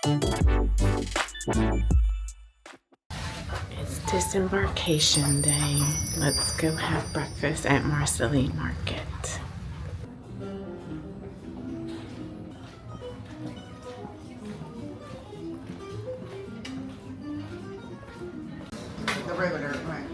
It's Disembarkation Day. Let's go have breakfast at Marceline Market. The regular, right?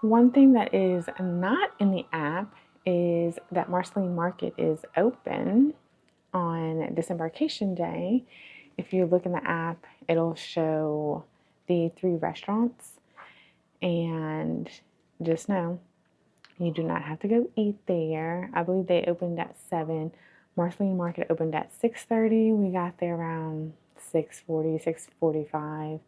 One thing that is not in the app is that Marceline Market is open on Disembarkation Day. If you look in the app, it'll show the 3 restaurants, and just know you do not have to go eat there. I believe they opened at 7. Marceline Market opened at 6:30. We got there around 6:40, 6:45,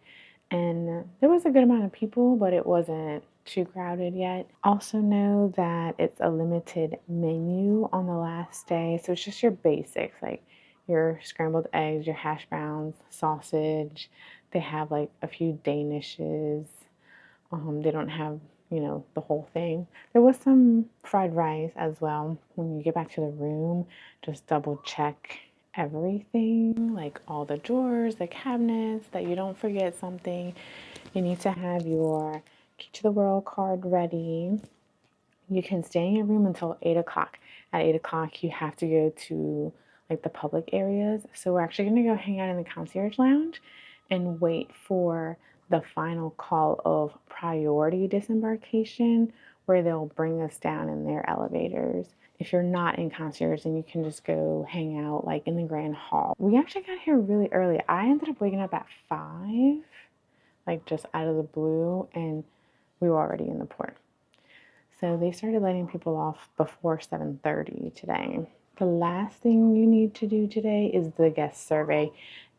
and there was a good amount of people, but it wasn't too crowded yet. Also know that it's a limited menu on the last day, so it's just your basics like your scrambled eggs, your hash browns, sausage. They have like a few Danishes. They don't have, the whole thing. There was some fried rice as well. When you get back to the room, just double check everything, like all the drawers, the cabinets, that you don't forget something. You need to have your Key to the World card ready. You can stay in your room until 8 o'clock. At 8 o'clock, you have to go to like the public areas. So we're actually going to go hang out in the concierge lounge and wait for the final call of priority disembarkation, where they'll bring us down in their elevators. If you're not in concierge, then you can just go hang out like in the grand hall. We actually got here really early. I ended up waking up at 5, like just out of the blue, and we were already in the port. So they started letting people off before 7:30 today. The last thing you need to do today is the guest survey.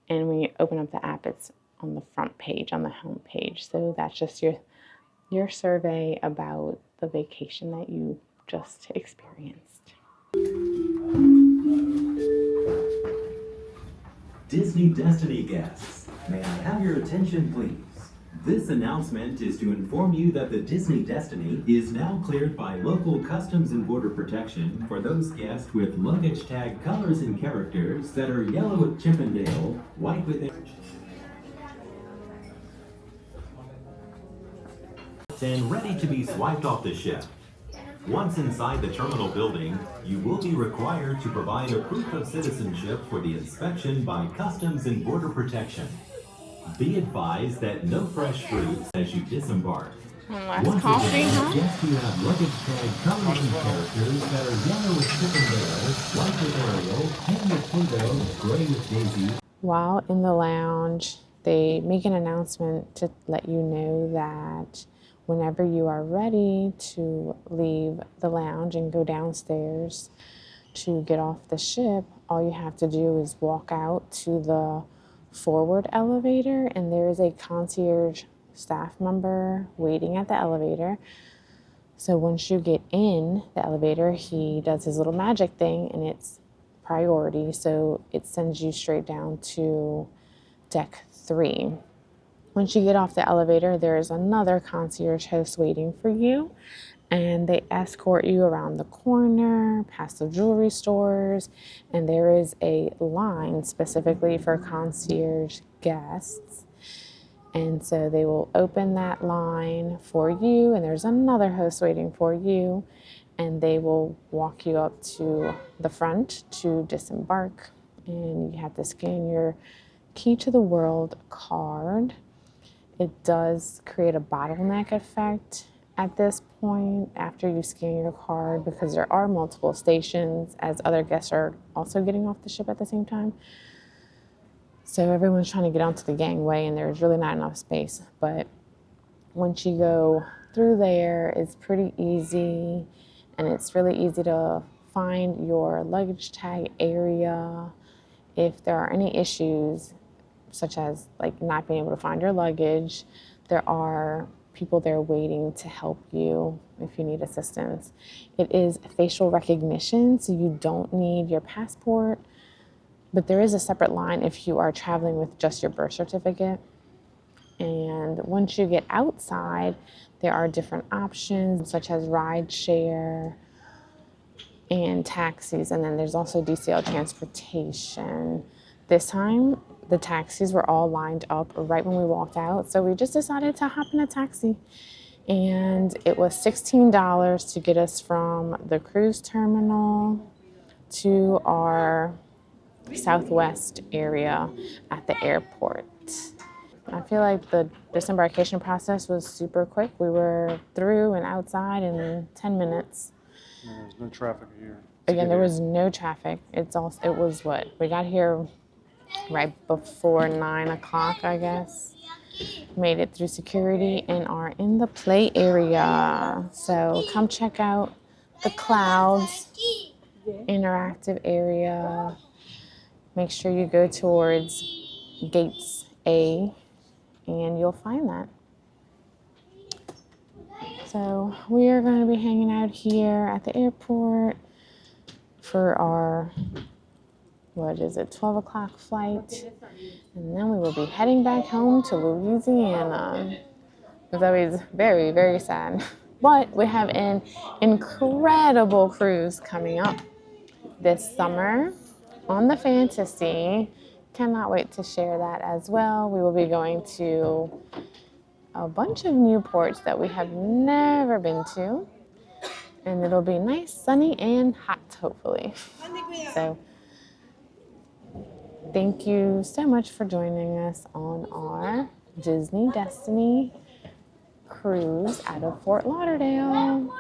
And when you open up the app, it's on the front page, on the home page. So that's just your survey about the vacation that you just experienced. Disney Destiny guests, may I have your attention please? This announcement is to inform you that the Disney Destiny is now cleared by local Customs and Border Protection for those guests with luggage tag colors and characters that are yellow with Chippendale, white with and ready to be swiped off the ship. Once inside the terminal building, you will be required to provide a proof of citizenship for the inspection by Customs and Border Protection. Be advised that no fresh fruits as you disembark. Last coffee, huh? Yes, you have luggage tag colors and characters that are yellow with Chippendale, white with Ariel, pink with Pluto, gray with Daisy. While in the lounge, they make an announcement to let you know that whenever you are ready to leave the lounge and go downstairs to get off the ship, all you have to do is walk out to the forward elevator, and there is a concierge staff member waiting at the elevator. So once you get in the elevator, he does his little magic thing, and it's priority, so it sends you straight down to deck 3. Once you get off the elevator, there is another concierge host waiting for you, and they escort you around the corner, past the jewelry stores, and there is a line specifically for concierge guests. And so they will open that line for you, and there's another host waiting for you, and they will walk you up to the front to disembark, and you have to scan your Key to the World card. It does create a bottleneck effect at this point after you scan your card, because there are multiple stations as other guests are also getting off the ship at the same time. So everyone's trying to get onto the gangway, and there's really not enough space. But once you go through there, it's pretty easy, and it's really easy to find your luggage tag area. If there are any issues, such as like not being able to find your luggage, there are people there waiting to help you if you need assistance. It is facial recognition, so you don't need your passport But there is a separate line if you are traveling with just your birth certificate. And once you get outside, there are different options such as ride share and taxis. And then there's also DCL transportation. This time, the taxis were all lined up right when we walked out. So we just decided to hop in a taxi. And it was $16 to get us from the cruise terminal to our southwest area at the airport. I feel like the disembarkation process was super quick. We were through and outside in 10 minutes. And there's no traffic here. Again, there was no traffic. It was what? We got here right before 9 o'clock, I guess. Made it through security and are in the play area. So come check out the Clouds interactive area. Make sure you go towards Gates A and you'll find that. So we are going to be hanging out here at the airport for our, 12 o'clock flight. And then we will be heading back home to Louisiana. It's always very, very sad. But we have an incredible cruise coming up this summer on the Fantasy. Cannot wait to share that as well. We will be going to a bunch of new ports that we have never been to. And it'll be nice, sunny, and hot, hopefully. So thank you so much for joining us on our Disney Destiny cruise out of Fort Lauderdale.